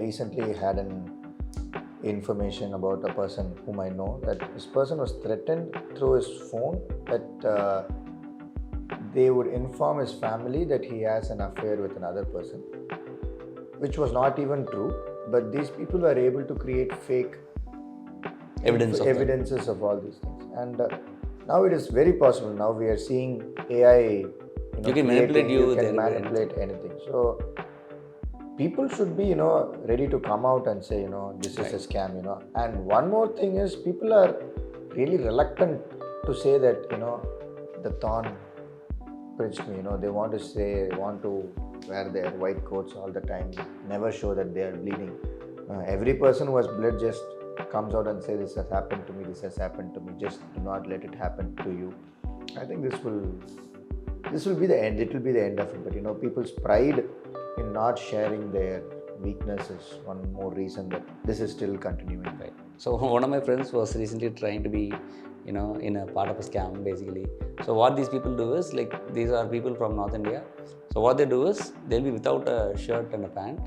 recently had an information about a person whom I know, that this person was threatened through his phone that they would inform his family that he has an affair with another person, which was not even true, but these people were able to create fake evidences of all these things. And now it is very possible. Now we are seeing AI, you can manipulate you can manipulate anything. So people should be, ready to come out and say, this is a scam, And one more thing is, people are really reluctant to say that, the thorn pricked me, they want to wear their white coats all the time, never show that they are bleeding. Every person who has bled just comes out and says, this has happened to me, just do not let it happen to you. I think this will be the end. It will be the end of it. But people's pride in not sharing their weakness is one more reason that this is still continuing. Right. So one of my friends was recently trying to be, in a part of a scam basically. So what these people do is, these are people from North India. So what they do is, they'll be without a shirt and a pant.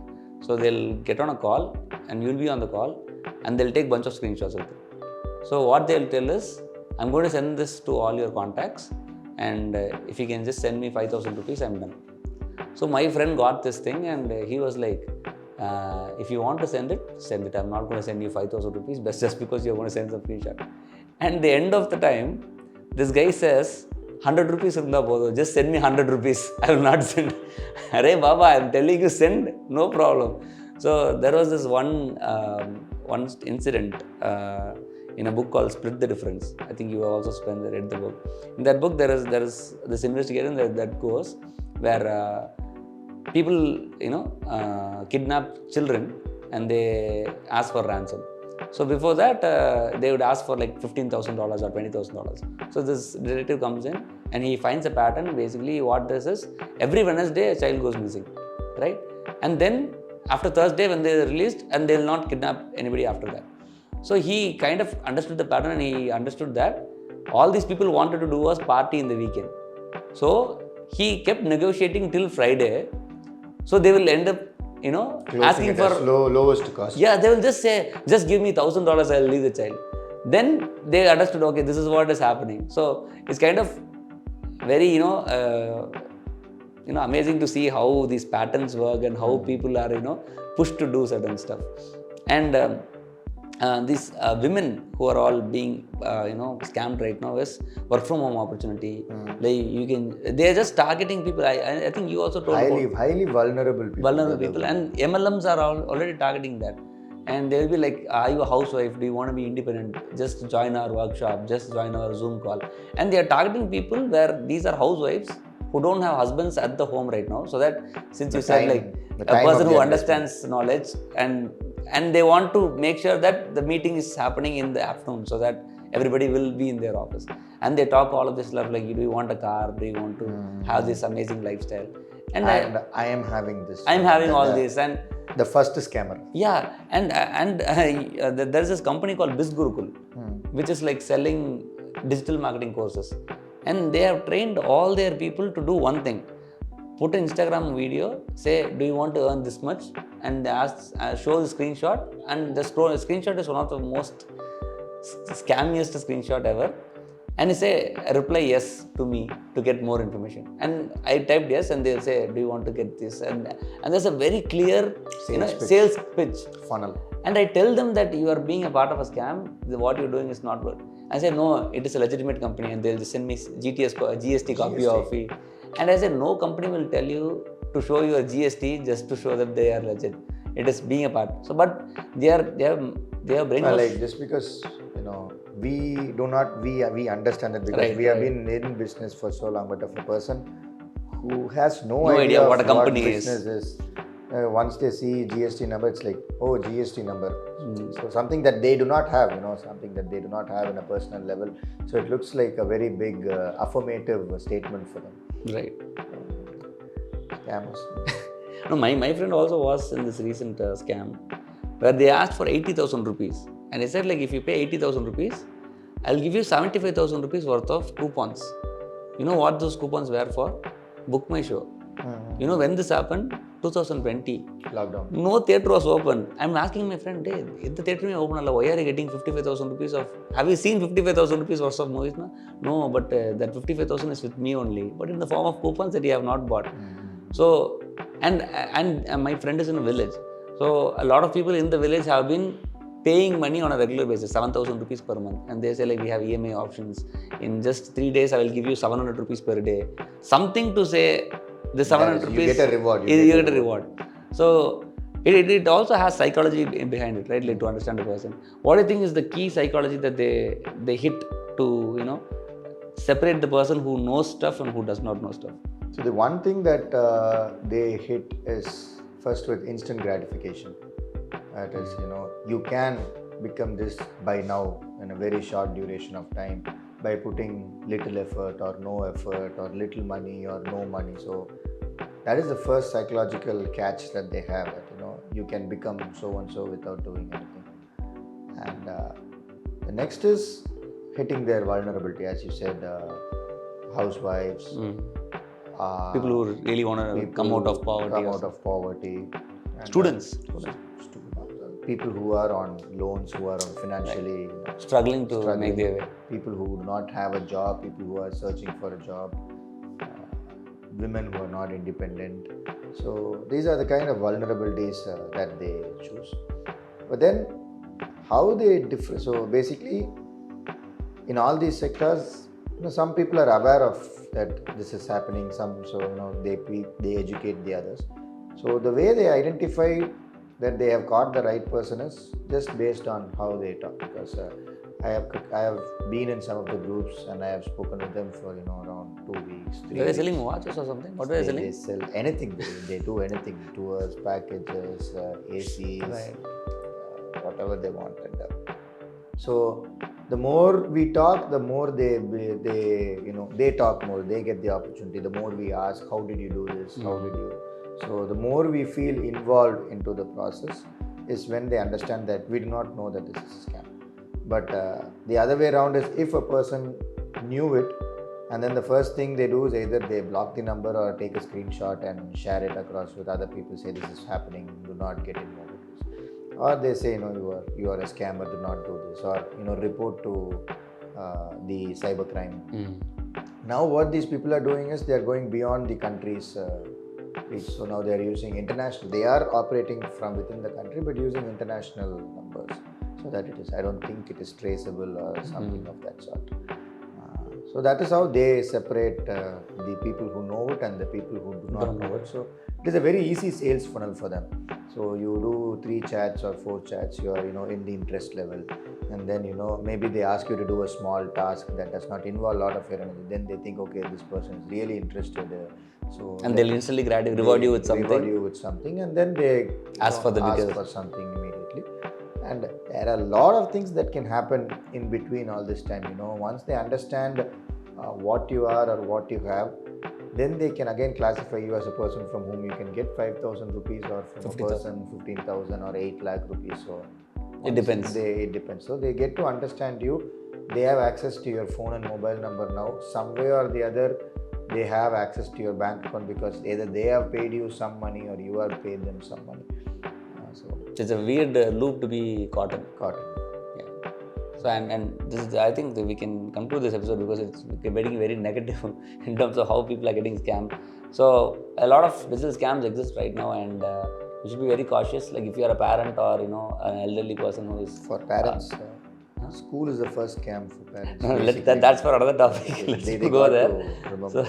So they'll get on a call and you'll be on the call and they'll take a bunch of screenshots of it. So what they'll tell is, I'm going to send this to all your contacts, and if you can just send me 5,000 rupees, I'm done. So my friend got this thing and he was like, if you want to send it, send it. I'm not going to send you 5,000 rupees just because you're going to send some screenshot. And at the end of the time, this guy says, 100 rupees, just send me 100 rupees. I will not send. Arey Baba, I'm telling you, send, no problem. So there was this one incident in a book called Split the Difference. I think you have also read the book. In that book, there is this investigation that goes where people, kidnap children and they ask for ransom. So before that, they would ask for like $15,000 or $20,000. So this detective comes in and he finds a pattern. Basically, what this is, every Wednesday a child goes missing, right? And then after Thursday, when they are released, and they will not kidnap anybody after that. So he kind of understood the pattern, and he understood that all these people wanted to do was party in the weekend. So he kept negotiating till Friday. So they will end up, asking for lowest cost. Yeah, they will just say, just give me $1,000, I'll leave the child. Then they understood, okay, this is what is happening. So it's kind of very, amazing to see how these patterns work and how people are, pushed to do certain stuff. And these women who are all being, scammed right now is work from home opportunity. They are just targeting people. I think you also told highly vulnerable people. And MLMs are already targeting that. And they'll be like, are you a housewife? Do you want to be independent? Just join our workshop, just join our Zoom call. And they are targeting people where these are housewives who don't have husbands at the home right now. So that, since you said a person who understands knowledge, and they want to make sure that the meeting is happening in the afternoon so that everybody will be in their office. And they talk all of this stuff like, do you want a car? Do you want to have this amazing lifestyle? And I am having this. I am having all this. And the first scammer. Yeah. And there's this company called BizGurukul, which is like selling digital marketing courses. And they have trained all their people to do one thing. Put an Instagram video, say, do you want to earn this much? And they ask, show the screenshot. And the screenshot is one of the most scammiest screenshot ever. And you say, reply yes to me to get more information. And I typed yes, and they'll say, do you want to get this? And there's a very clear sales pitch. Funnel. And I tell them that you are being a part of a scam, what you're doing is not good. I say, no, it is a legitimate company, and they'll just send me GST copy of it. And I said, no company will tell you to show your GST just to show that they are legit. It is being a part. So, but they are brainwashed. Like just because, we understand it because we have been in business for so long, but if a person who has no idea what a company is, once they see GST number, it's like, oh, GST number. So something that they do not have, something that they do not have in a personal level. So it looks like a very big affirmative statement for them. Right. Scammers. No, my friend also was in this recent scam where they asked for 80,000 rupees. And he said, like, if you pay 80,000 rupees, I'll give you 75,000 rupees worth of coupons. You know what those coupons were for? Book My Show. When this happened, 2020. Lockdown. No theatre was open. I'm asking my friend, hey, if the theatre is open, why are you getting 55,000 rupees of? Have you seen 55,000 rupees worth of movies? No, but that 55,000 is with me only, but in the form of coupons that you have not bought. So, and my friend is in a village. So a lot of people in the village have been paying money on a regular basis, 7,000 rupees per month. And they say like, we have EMI options. In just 3 days, I will give you 700 rupees per day. Something to say, the 700 rupees. You get a reward. You get a reward. So it also has psychology behind it, right? Like to understand a person. What do you think is the key psychology that they hit to, separate the person who knows stuff and who does not know stuff? So the one thing that they hit is first with instant gratification. That is, you can become this by now in a very short duration of time by putting little effort or no effort or little money or no money. So that is the first psychological catch that they have, that you can become so and so without doing anything. And the next is hitting their vulnerability, as you said, housewives, people who really want to come out of poverty, and, students, people who are on loans, who are on financially struggling to make their way, people who do not have a job, people who are searching for a job, women who are not independent. So these are the kind of vulnerabilities that they choose. But then how they differ? So basically, in all these sectors, some people are aware of that this is happening. They educate the others. So the way they identify that they have caught the right person is just based on how they talk. Because I have been in some of the groups and I have spoken with them for around 2 weeks, 3 weeks. Are they selling watches or something? What are they selling? They sell anything. They do anything. Tours, packages, ACs, right. Whatever they want. And so the more we talk, the more they talk more. They get the opportunity. The more we ask, how did you do this? How did you? So the more we feel involved into the process is when they understand that we do not know that this is a scam. But the other way around is, if a person knew it and then the first thing they do is either they block the number or take a screenshot and share it across with other people, say this is happening, do not get involved with this. Or they say, you are a scammer, do not do this. Or, report to the cybercrime. Now what these people are doing is they are going beyond the country's reach. So now they are using international. They are operating from within the country but using international numbers. So that it is, I don't think it is traceable or something of that sort. So that is how they separate the people who know it and the people who do not know it. So it is a very easy sales funnel for them. So you do 3 chats or 4 chats, you are in the interest level, and then maybe they ask you to do a small task that does not involve a lot of your energy. Then they think, okay, this person is really interested. And they'll instantly reward you with something. And then they ask for something immediately. And there are a lot of things that can happen in between all this time. Once they understand what you are or what you have, then they can again classify you as a person from whom you can get 5,000 rupees or from a person 15,000 or 8 lakh rupees. So it depends. It depends. So they get to understand you. They have access to your phone and mobile number now. Some way or the other, they have access to your bank account because either they have paid you some money or you have paid them some money. So it's a weird loop to be caught in. Yeah. So and this is, I think that we can conclude this episode because it's getting very negative in terms of how people are getting scammed. So a lot of digital scams exist right now, and you should be very cautious. Like if you are a parent or an elderly person who is for parents. School is the first scam for parents. That's for another topic. Let's go there. So,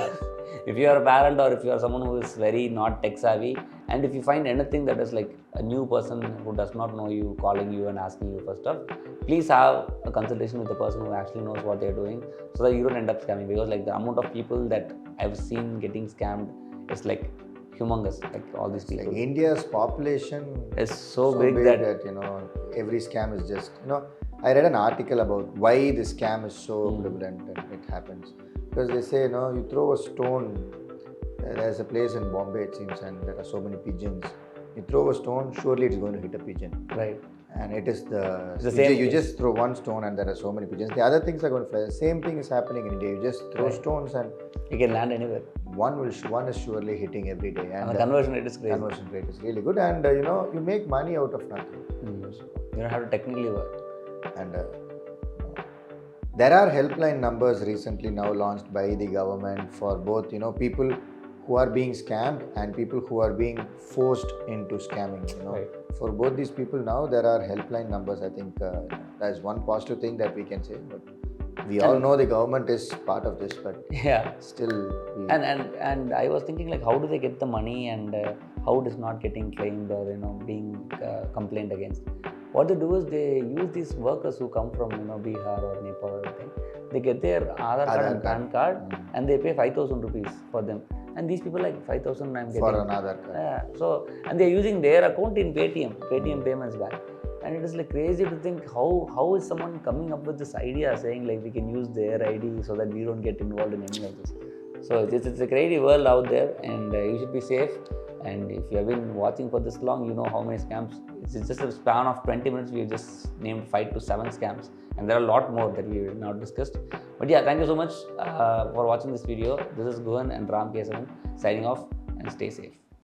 if you are a parent or if you are someone who is very not tech savvy, and if you find anything that is like a new person who does not know you calling you and asking you for stuff, please have a consultation with the person who actually knows what they're doing, so that you don't end up scamming. Because like the amount of people that I've seen getting scammed is like humongous. Like all these people. Like India's population is so big that every scam is just I read an article about why this scam is so prevalent and it happens. Because they say, you throw a stone, there's a place in Bombay, it seems, and there are so many pigeons. You throw a stone, surely it's going to hit a pigeon. Right. And it is the same you thing. just throw one stone and there are so many pigeons. The other things are going to fly. The same thing is happening in India. You just throw stones and You can land anywhere. one is surely hitting every day. And And the conversion rate is crazy. conversion rate is really good. And you make money out of nothing. You don't have to technically work. And there are helpline numbers recently now launched by the government for both people who are being scammed and people who are being forced into scamming. Right. For both these people now there are helpline numbers. I think that's one positive thing that we can say. But we all know the government is part of this, but Yeah. still And I was thinking, like, how do they get the money, and how it is not getting claimed or being complained against. What they do is they use these workers who come from Bihar or Nepal or anything. They get their Aadhaar card and PAN card, and they pay 5,000 rupees for them. And these people, like, 5,000 I'm getting for another card. Yeah. So, and they're using their account in Paytm payments bank. And it is like crazy to think how is someone coming up with this idea saying, like, we can use their ID so that we don't get involved in any of this. So it's a crazy world out there, and you should be safe. And if you have been watching for this long, you know how many scams. It's just a span of 20 minutes. We have just named 5 to 7 scams, and there are a lot more that we have not discussed. But yeah, thank you so much for watching this video. This is Gugan and Ram Kesavan signing off, and stay safe.